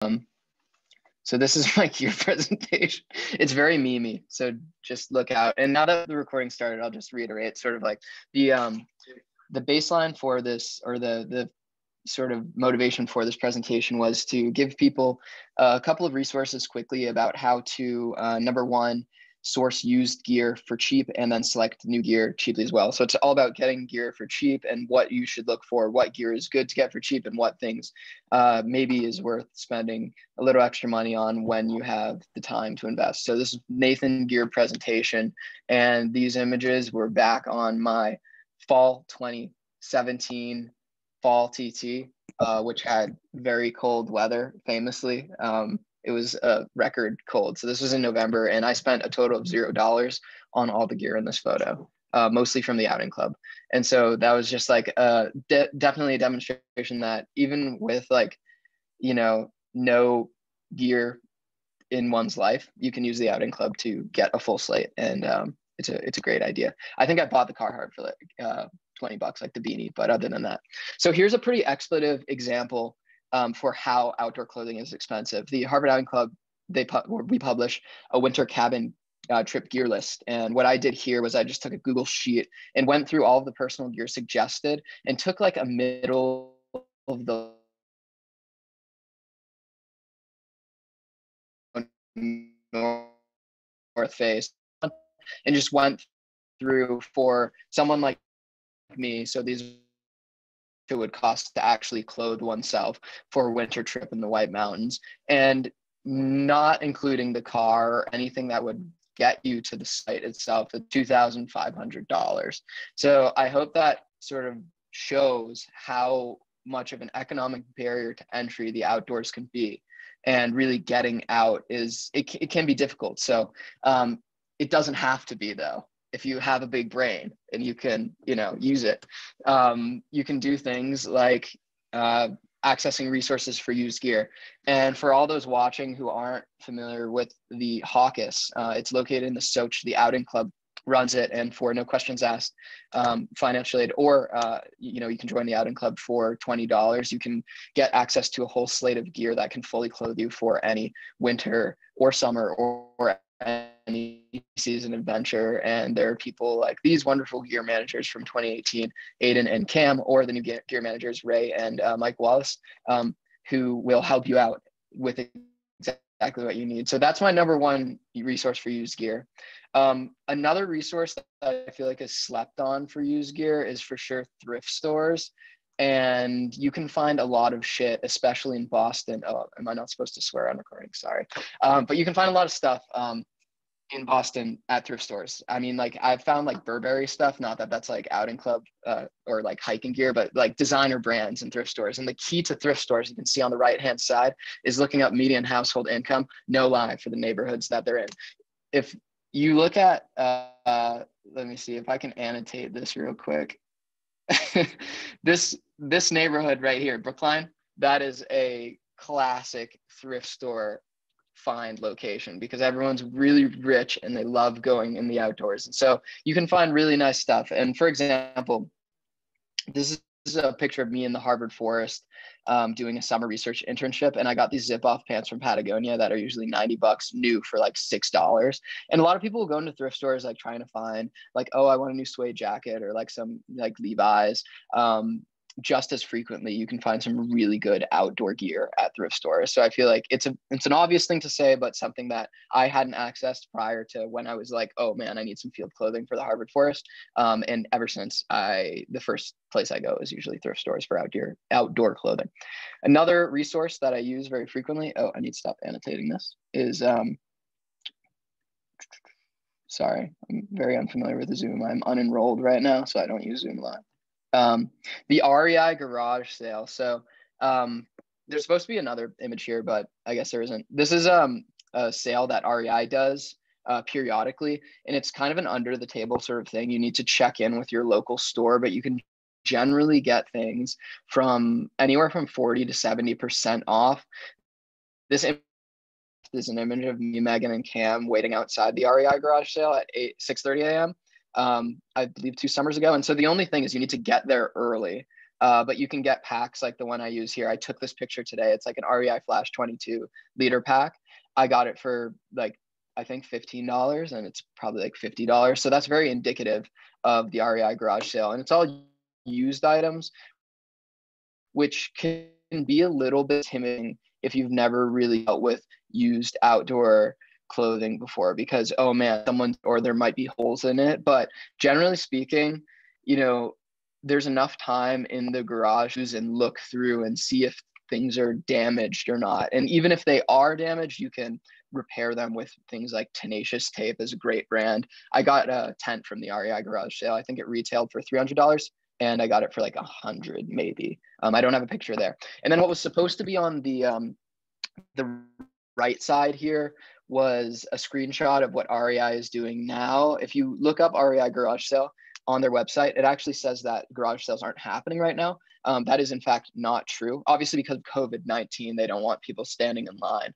So this is my gear presentation. It's very memey, so just look out. And now that the recording started, I'll just reiterate sort of like the baseline for this, or the sort of motivation for this presentation, was to give people a couple of resources quickly about how to, number one, source used gear for cheap, and then select new gear cheaply as well. So it's all about getting gear for cheap and what you should look for, what gear is good to get for cheap, and what things maybe is worth spending a little extra money on when you have the time to invest. So this is Nathan gear presentation, and these images were back on my fall 2017 fall TT, which had very cold weather, famously. It was a record cold. So this was in November, and I spent a total of $0 on all the gear in this photo, mostly from the outing club. And so that was just like definitely a demonstration that even with like, you know, no gear in one's life, you can use the outing club to get a full slate. And it's a great idea. I think I bought the Carhartt for like $20, like the beanie, but other than that. So here's a pretty expletive example for how outdoor clothing is expensive. The Harvard Outing Club, we publish a winter cabin trip gear list. And what I did here was I just took a Google sheet and went through all of the personal gear suggested and took like a middle of the North Face and just went through for someone like me. So these it would cost to actually clothe oneself for a winter trip in the White Mountains, and not including the car or anything that would get you to the site itself at $2,500. So I hope that sort of shows how much of an economic barrier to entry the outdoors can be. And really getting out it can be difficult. So it doesn't have to be, though. If you have a big brain and you can, use it, you can do things like accessing resources for used gear. And for all those watching who aren't familiar with the Hawkes, it's located in the Soch. The Outing Club runs it, and for no questions asked, financial aid, or you can join the Outing Club for $20. You can get access to a whole slate of gear that can fully clothe you for any winter or summer or any season adventure. And there are people like these wonderful gear managers from 2018, Aiden and Cam, or the new gear managers, Ray and Mike Wallace, who will help you out with exactly what you need. So that's my number one resource for used gear. Another resource that I feel like is slept on for used gear is for sure thrift stores. And you can find a lot of shit, especially in Boston. Oh, am I not supposed to swear on recording? Sorry. But you can find a lot of stuff in Boston at thrift stores. I mean, like I've found like Burberry stuff, not that that's like Outing Club or like hiking gear, but like designer brands and thrift stores. And the key to thrift stores, you can see on the right-hand side, is looking up median household income, no lie, for the neighborhoods that they're in. If you look at, let me see if I can annotate this real quick. This neighborhood right here, Brookline, that is a classic thrift store find location because everyone's really rich and they love going in the outdoors. And so you can find really nice stuff. And for example, this is a picture of me in the Harvard forest doing a summer research internship. And I got these zip-off pants from Patagonia that are usually $90 new for like $6. And a lot of people will go into thrift stores like trying to find like, oh, I want a new suede jacket or like some like Levi's. Just as frequently, you can find some really good outdoor gear at thrift stores. So I feel like it's an obvious thing to say, but something that I hadn't accessed prior to when I was like, oh man, I need some field clothing for the Harvard forest. And ever since, the first place I go is usually thrift stores for outdoor clothing. Another resource that I use very frequently, oh, I need to stop annotating this, is sorry, I'm very unfamiliar with the Zoom. I'm unenrolled right now, so I don't use Zoom Live. The REI Garage Sale. So there's supposed to be another image here, but I guess there isn't. This is a sale that REI does periodically, and it's kind of an under the table sort of thing. You need to check in with your local store, but you can generally get things from anywhere from 40 to 70% off. This is an image of me, Megan, and Cam waiting outside the REI Garage Sale at 6:30 a.m. I believe 2 summers ago. And so the only thing is you need to get there early But you can get packs like the one I use here. I took this picture today. It's like an REI Flash 22-liter pack. I got it for like, I think $15, and it's probably like $50. So that's very indicative of the REI garage sale. And it's all used items, which can be a little bit intimidating if you've never really dealt with used outdoor clothing before, because, oh man, or there might be holes in it. But generally speaking, there's enough time in the garages and look through and see if things are damaged or not. And even if they are damaged, you can repair them with things like Tenacious Tape is a great brand. I got a tent from the REI garage sale. I think it retailed for $300 and I got it for like 100 maybe. I don't have a picture there. And then what was supposed to be on the right side here was a screenshot of what REI is doing now. If you look up REI garage sale on their website, it actually says that garage sales aren't happening right now. That is in fact not true. Obviously, because of COVID-19, they don't want people standing in line.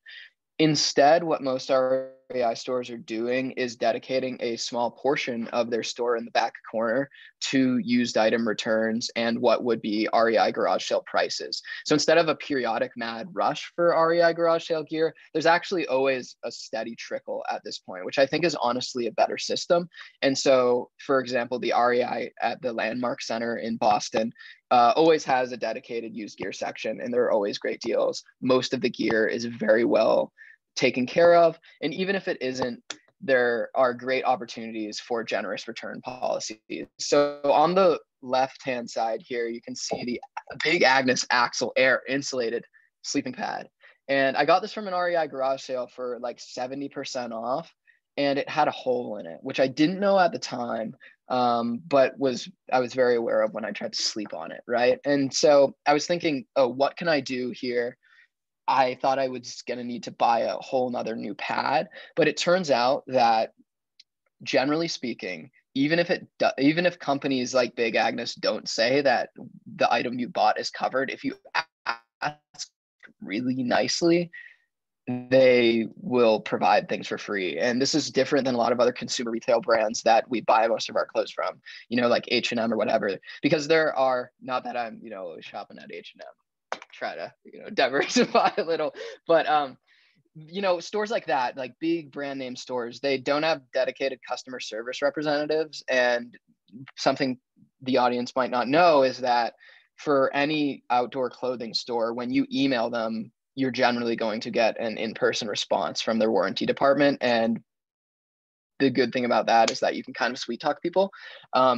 Instead, what most REI stores are doing is dedicating a small portion of their store in the back corner to used item returns and what would be REI garage sale prices. So instead of a periodic mad rush for REI garage sale gear, there's actually always a steady trickle at this point, which I think is honestly a better system. And so, for example, the REI at the Landmark Center in Boston always has a dedicated used gear section, and there are always great deals. Most of the gear is very well taken care of. And even if it isn't, there are great opportunities for generous return policies. So on the left-hand side here, you can see the Big Agnes Axle Air Insulated sleeping pad. And I got this from an REI garage sale for like 70% off. And it had a hole in it, which I didn't know at the time, but I was very aware of when I tried to sleep on it, right? And so I was thinking, oh, what can I do here? I thought I was going to need to buy a whole nother new pad, but it turns out that generally speaking, even if companies like Big Agnes don't say that the item you bought is covered, if you ask really nicely, they will provide things for free. And this is different than a lot of other consumer retail brands that we buy most of our clothes from, like H&M or whatever, because there are, not that I'm, shopping at H&M, try to, diversify a little, but, stores like that, like big brand name stores, they don't have dedicated customer service representatives. And something the audience might not know is that for any outdoor clothing store, when you email them, you're generally going to get an in-person response from their warranty department. And the good thing about that is that you can kind of sweet talk people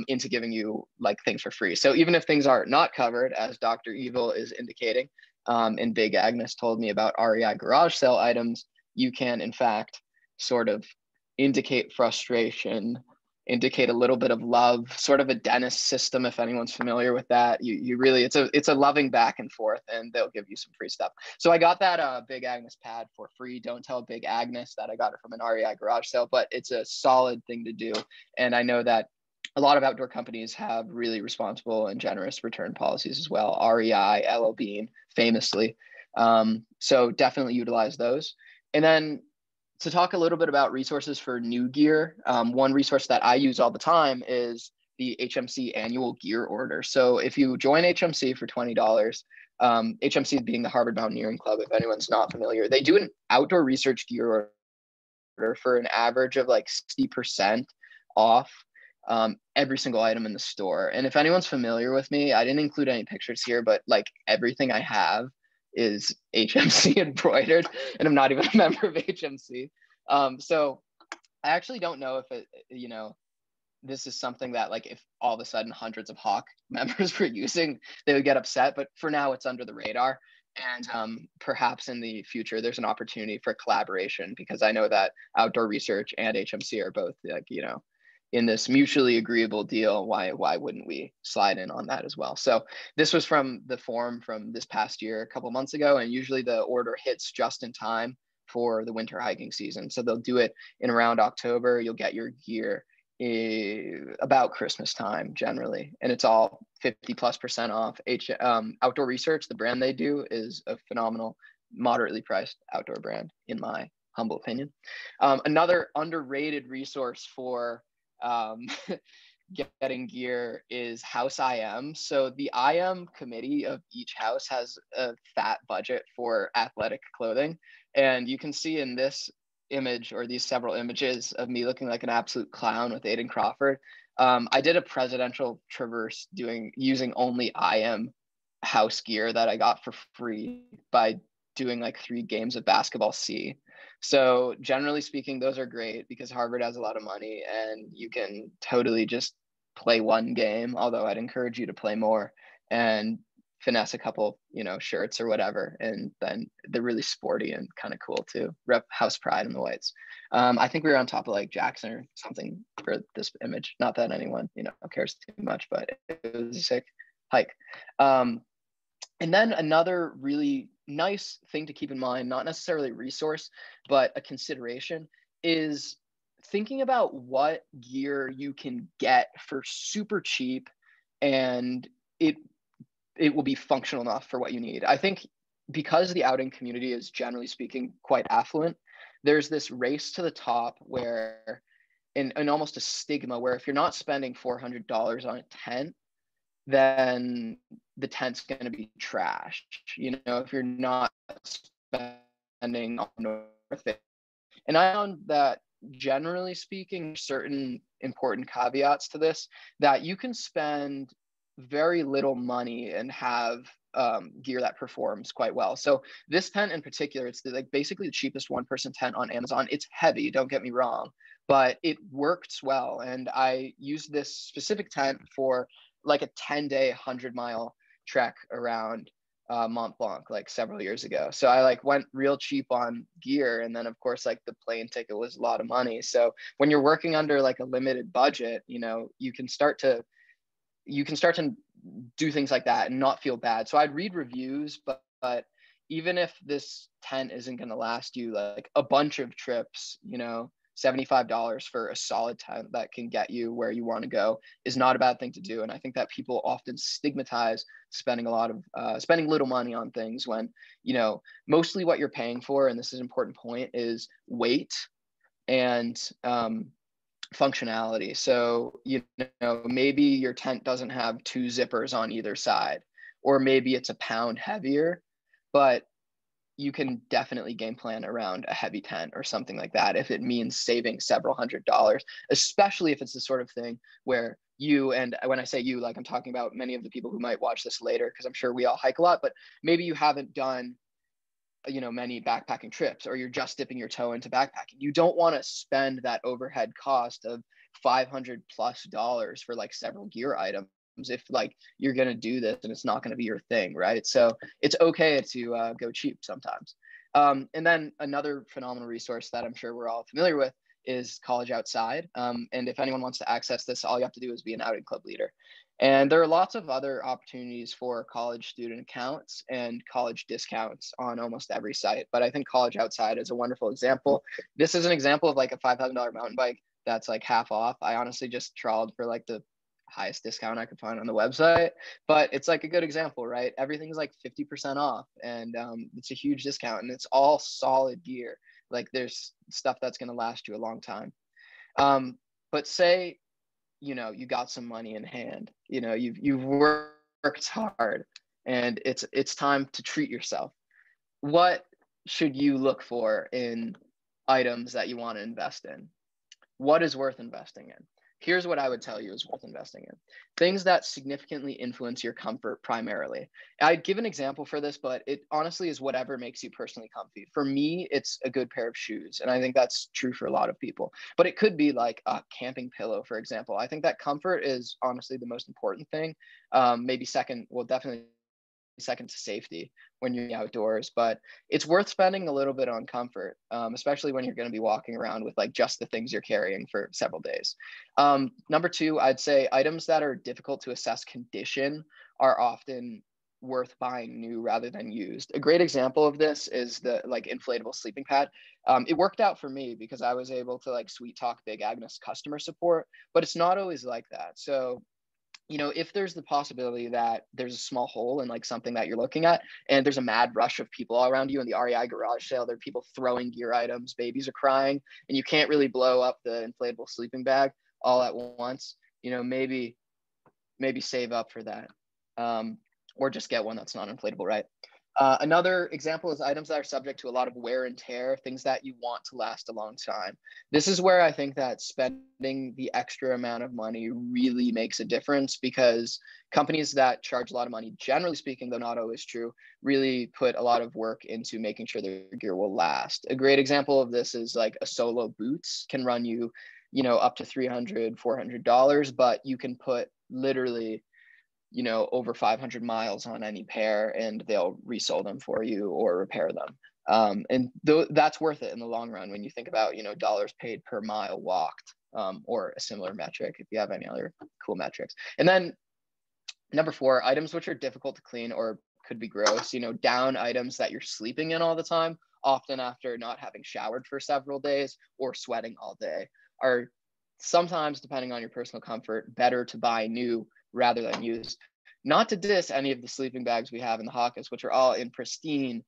into giving you like things for free. So even if things are not covered, as Dr. Evil is indicating, and Big Agnes told me about REI garage sale items, you can in fact sort of indicate frustration, indicate a little bit of love, sort of a dentist system, if anyone's familiar with that. You really, it's a loving back and forth, and they'll give you some free stuff. So I got that Big Agnes pad for free. Don't tell Big Agnes that I got it from an REI garage sale, but it's a solid thing to do. And I know that a lot of outdoor companies have really responsible and generous return policies as well. REI, LL Bean, famously. So definitely utilize those. And then to talk a little bit about resources for new gear, one resource that I use all the time is the HMC annual gear order. So if you join HMC for $20, HMC being the Harvard Mountaineering Club, if anyone's not familiar, they do an outdoor research gear order for an average of like 60% off every single item in the store. And if anyone's familiar with me, I didn't include any pictures here, but like everything I have is HMC embroidered, and I'm not even a member of HMC. So I actually don't know if it, this is something that like if all of a sudden hundreds of Hawk members were using, they would get upset. But for now, it's under the radar. And perhaps in the future, there's an opportunity for collaboration, because I know that Outdoor Research and HMC are both like, in this mutually agreeable deal. Why wouldn't we slide in on that as well? So this was from the form from this past year, a couple months ago, and usually the order hits just in time for the winter hiking season. So they'll do it in around October. You'll get your gear about Christmas time generally, and it's all 50+% off. Outdoor Research, the brand they do, is a phenomenal, moderately priced outdoor brand, in my humble opinion. Another underrated resource for getting gear is House IM. So the IM committee of each house has a fat budget for athletic clothing. And you can see in this image, or these several images of me looking like an absolute clown with Aiden Crawford. I did a presidential traverse using only IM house gear that I got for free by doing like 3 games of basketball C. So generally speaking, those are great because Harvard has a lot of money and you can totally just play 1 game, although I'd encourage you to play more and finesse a couple, shirts or whatever. And then they're really sporty and kind of cool too. Rep house pride in the whites. I think we were on top of like Jackson or something for this image. Not that anyone, cares too much, but it was a sick hike. And then another really nice thing to keep in mind, not necessarily a resource, but a consideration, is thinking about what gear you can get for super cheap and it will be functional enough for what you need. I think because the outing community is generally speaking quite affluent, there's this race to the top where, and almost a stigma where if you're not spending $400 on a tent, then the tent's going to be trashed. If you're not spending on worth it. And I found that generally speaking, certain important caveats to this, that you can spend very little money and have gear that performs quite well. So this tent in particular, it's like basically the cheapest 1-person tent on Amazon. It's heavy, don't get me wrong, but it works well. And I used this specific tent for like a 10-day, 100-mile trek around Mont Blanc like several years ago. So I like went real cheap on gear. And then of course, like the plane ticket was a lot of money. So when you're working under like a limited budget, you can start to do things like that and not feel bad. So I'd read reviews, but even if this tent isn't going to last you like a bunch of trips, $75 for a solid tent that can get you where you want to go is not a bad thing to do. And I think that people often stigmatize spending little money on things when, mostly what you're paying for, and this is an important point, is weight and functionality. So, maybe your tent doesn't have 2 zippers on either side, or maybe it's a pound heavier, but you can definitely game plan around a heavy tent or something like that if it means saving several $100s, especially if it's the sort of thing where you, and when I say you, like I'm talking about many of the people who might watch this later, because I'm sure we all hike a lot, but maybe you haven't done many backpacking trips, or you're just dipping your toe into backpacking. You don't want to spend that overhead cost of $500+ for like several gear items if like you're going to do this and it's not going to be your thing, right? So it's okay to go cheap sometimes. And then another phenomenal resource that I'm sure we're all familiar with is College Outside. And if anyone wants to access this, all you have to do is be an outing club leader. And there are lots of other opportunities for college student accounts and college discounts on almost every site. But I think College Outside is a wonderful example. This is an example of like a $5,000 mountain bike that's like half off. I honestly just trawled for like the highest discount I could find on the website, but it's like a good example, right? Everything's like 50% off, and it's a huge discount, and it's all solid gear. Like there's stuff that's going to last you a long time. But say, you got some money in hand, you've worked hard and it's time to treat yourself. What should you look for in items that you want to invest in? What is worth investing in? Here's what I would tell you is worth investing in. Things that significantly influence your comfort primarily. I'd give an example for this, but it honestly is whatever makes you personally comfy. For me, it's a good pair of shoes. And I think that's true for a lot of people. But it could be like a camping pillow, for example. I think that comfort is honestly the most important thing. Maybe second, well, definitely second to safety when you're in the outdoors, but it's worth spending a little bit on comfort, especially when you're going to be walking around with like just the things you're carrying for several days. Number 2, I'd say items that are difficult to assess condition are often worth buying new rather than used. A great example of this is the like inflatable sleeping pad. It worked out for me because I was able to like sweet talk big Agnes customer support, but it's not always like that. So if there's the possibility that there's a small hole in like something that you're looking at, and there's a mad rush of people all around you in the Rei Garage Sale, there are people throwing gear items, babies are crying, and you can't really blow up the inflatable sleeping bag all at once. maybe save up for that, or just get one that's not inflatable, right? Another example is items that are subject to a lot of wear and tear, things that you want to last a long time. This is where I think that spending the extra amount of money really makes a difference, because companies that charge a lot of money, generally speaking, though not always true, really put a lot of work into making sure their gear will last. A great example of this is like a Solo boots can run you, up to $300, $400, but you can put literally over 500 miles on any pair and they'll resell them for you or repair them. And that's worth it in the long run when you think about, dollars paid per mile walked, or a similar metric if you have any other cool metrics. And then number 4, items which are difficult to clean or could be gross, down items that you're sleeping in all the time, often after not having showered for several days or sweating all day, are sometimes, depending on your personal comfort, better to buy new rather than used. Not to diss any of the sleeping bags we have in the Hawkins, which are all in pristine,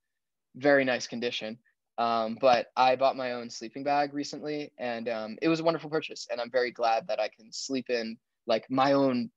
very nice condition. But I bought my own sleeping bag recently, and it was a wonderful purchase. And I'm very glad that I can sleep in like my own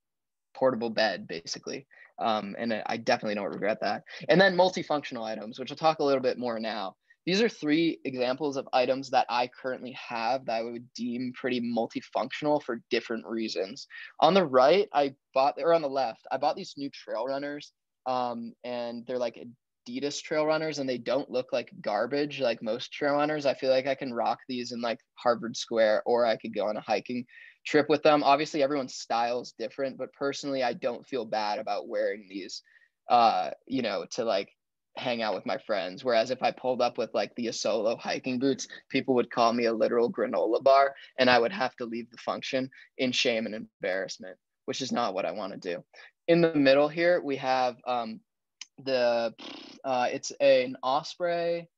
portable bed, basically. And I definitely don't regret that. And then multifunctional items, which I'll talk a little bit more now. These are 3 examples of items that I currently have that I would deem pretty multifunctional for different reasons. On the right, on the left, I bought these new trail runners, and they're like Adidas trail runners, and they don't look like garbage like most trail runners. I feel like I can rock these in like Harvard Square, or I could go on a hiking trip with them. Obviously, everyone's style is different, but personally, I don't feel bad about wearing these, to like hang out with my friends. Whereas if I pulled up with like the Solo hiking boots, people would call me a literal granola bar, and I would have to leave the function in shame and embarrassment, which is not what I want to do. In the middle here, we have it's an Osprey.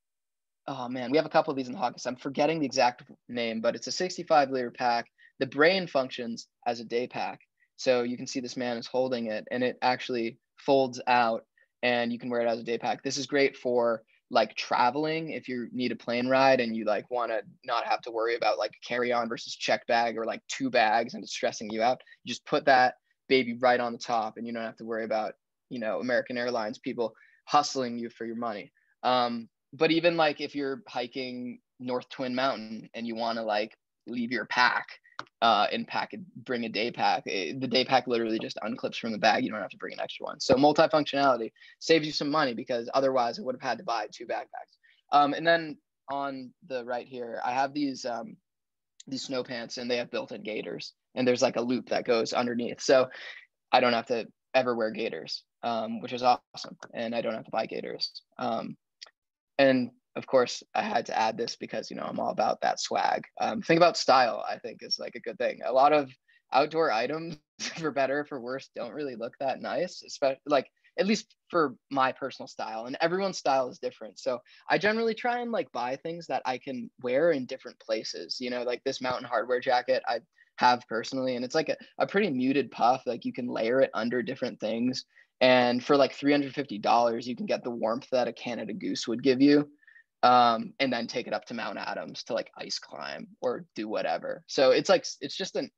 Oh man, we have a couple of these in the Hawkins. I'm forgetting the exact name, but it's a 65-liter pack. The brain functions as a day pack. So you can see this man is holding it, and it actually folds out, and you can wear it as a day pack. This is great for like traveling. If you need a plane ride and you like want to not have to worry about like carry on versus check bag or like 2 bags and it's stressing you out, you just put that baby right on the top, and you don't have to worry about, American Airlines people hustling you for your money. But even like if you're hiking North Twin Mountain and you want to like leave your pack, and bring a day pack, the day pack literally just unclips from the bag. You don't have to bring an extra one. So multifunctionality saves you some money, because otherwise I would have had to buy 2 backpacks. And then on the right here, I have these snow pants, and they have built-in gaiters, and there's like a loop that goes underneath. So I don't have to ever wear gaiters, which is awesome. And I don't have to buy gaiters. And of course, I had to add this because, I'm all about that swag. Think about style, I think, is like a good thing. A lot of outdoor items, for better or for worse, don't really look that nice, especially like, at least for my personal style, and everyone's style is different. So I generally try and like buy things that I can wear in different places, like this Mountain Hardwear jacket I have personally, and it's like a pretty muted puff. Like you can layer it under different things. And for like $350, you can get the warmth that a Canada Goose would give you. And then take it up to Mount Adams to like ice climb or do whatever. So it's like, it's just an,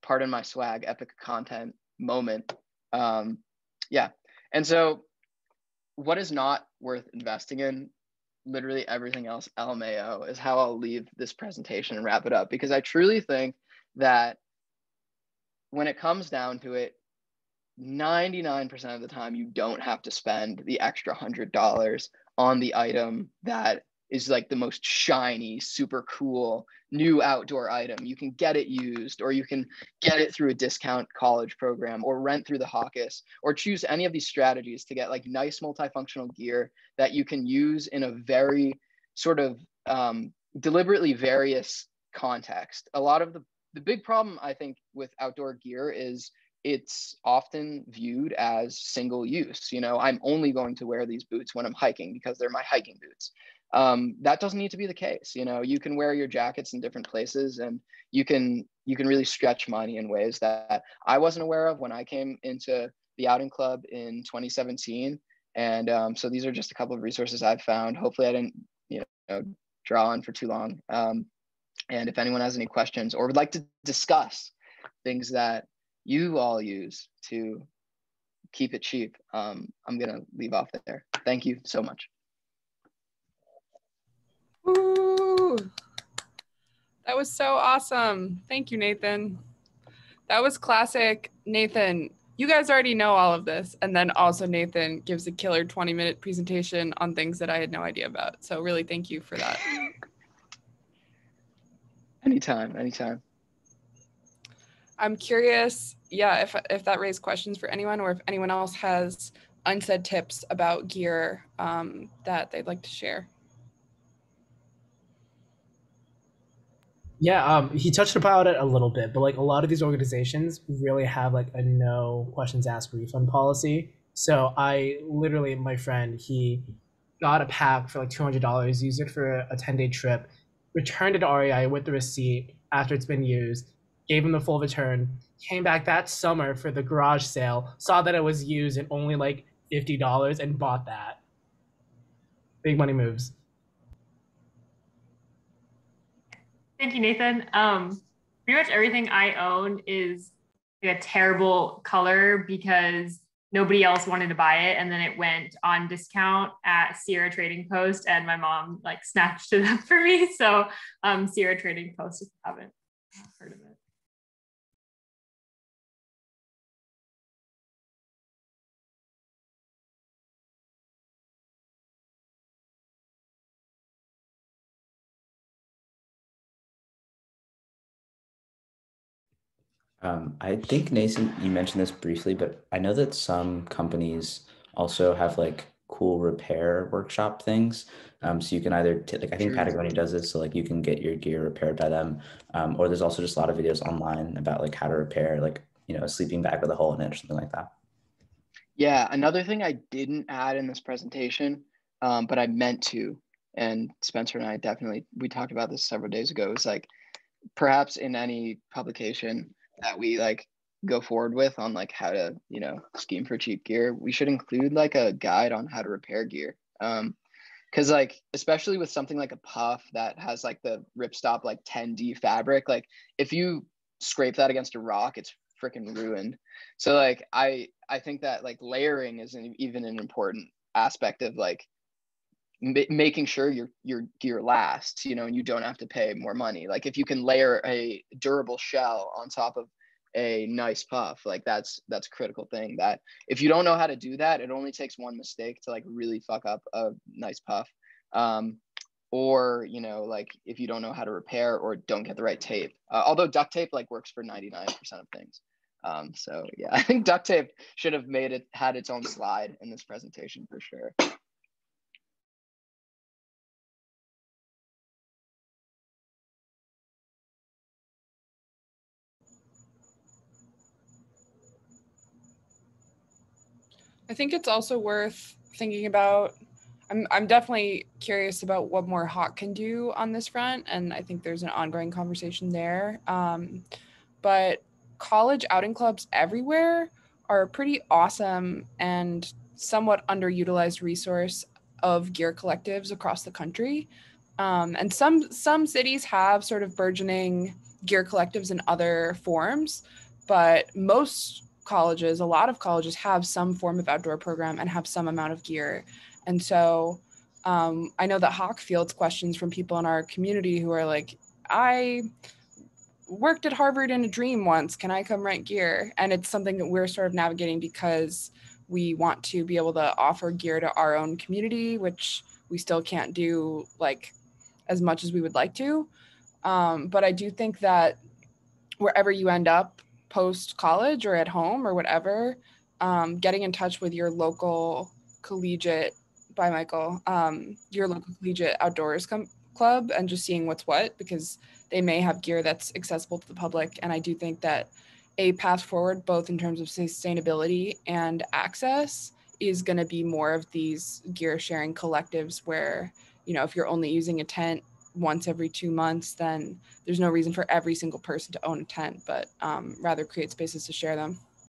pardon my swag, epic content moment. Yeah. And so what is not worth investing in, literally everything else LMAO, is how I'll leave this presentation and wrap it up, because I truly think that when it comes down to it, 99% of the time, you don't have to spend the extra $100 on the item that is like the most shiny, super cool, new outdoor item. You can get it used, or you can get it through a discount college program, or rent through the Hawkins, or choose any of these strategies to get like nice multifunctional gear that you can use in a very sort of deliberately various context. A lot of the big problem, I think, with outdoor gear is it's often viewed as single use. I'm only going to wear these boots when I'm hiking because they're my hiking boots. That doesn't need to be the case. You can wear your jackets in different places, and you can really stretch money in ways that I wasn't aware of when I came into the outing club in 2017. And so these are just a couple of resources I've found. Hopefully I didn't, draw on for too long. And if anyone has any questions or would like to discuss things that you all use to keep it cheap. I'm gonna leave off there. Thank you so much. Ooh, that was so awesome. Thank you, Nathan. That was classic. Nathan, you guys already know all of this. And then also Nathan gives a killer 20-minute presentation on things that I had no idea about. So really thank you for that. Anytime. I'm curious, yeah, if that raised questions for anyone, or if anyone else has unsaid tips about gear that they'd like to share. Yeah, he touched about it a little bit, but like a lot of these organizations really have like a no questions asked refund policy. So I literally, my friend, he got a pack for like $200, used it for a 10-day trip, returned it to REI with the receipt after it's been used, gave him the full return, came back that summer for the garage sale, saw that it was used and only like $50 and bought that. Big money moves. Thank you, Nathan. Pretty much everything I own is like a terrible color because nobody else wanted to buy it, and then it went on discount at Sierra Trading Post, and my mom like snatched it up for me. So Sierra Trading Post, if you haven't heard of it. I think Nathan, you mentioned this briefly, but I know that some companies also have like cool repair workshop things. So you can either like I think Patagonia does this, so like you can get your gear repaired by them, or there's also just a lot of videos online about like how to repair like a sleeping bag with a hole in it or something like that. Yeah, another thing I didn't add in this presentation, but I meant to, and Spencer and I we talked about this several days ago, is like perhaps in any publication that we like go forward with on like how to scheme for cheap gear, we should include like a guide on how to repair gear, because like especially with something like a puff that has like the ripstop like 10D fabric, like if you scrape that against a rock, it's freaking ruined. So like I think that like layering is even an important aspect of like making sure your gear lasts, and you don't have to pay more money. Like if you can layer a durable shell on top of a nice puff, like that's a critical thing, that if you don't know how to do that, it only takes one mistake to like really fuck up a nice puff. Or like if you don't know how to repair or don't get the right tape, although duct tape like works for 99% of things. So yeah, I think duct tape should have had its own slide in this presentation for sure. I think it's also worth thinking about. I'm definitely curious about what more Hawk can do on this front, and I think there's an ongoing conversation there. But college outing clubs everywhere are a pretty awesome and somewhat underutilized resource of gear collectives across the country. And some cities have sort of burgeoning gear collectives in other forms, but a lot of colleges have some form of outdoor program and have some amount of gear. And so I know that Hawk fields questions from people in our community who are like, I worked at Harvard in a dream once, can I come rent gear? And it's something that we're sort of navigating because we want to be able to offer gear to our own community, which we still can't do like as much as we would like to. But I do think that wherever you end up post-college or at home or whatever, getting in touch with your local collegiate, your local collegiate outdoors club and just seeing what's what, because they may have gear that's accessible to the public. And I do think that a path forward, both in terms of sustainability and access, is going to be more of these gear sharing collectives where, if you're only using a tent once every 2 months, then there's no reason for every single person to own a tent, but rather create spaces to share them.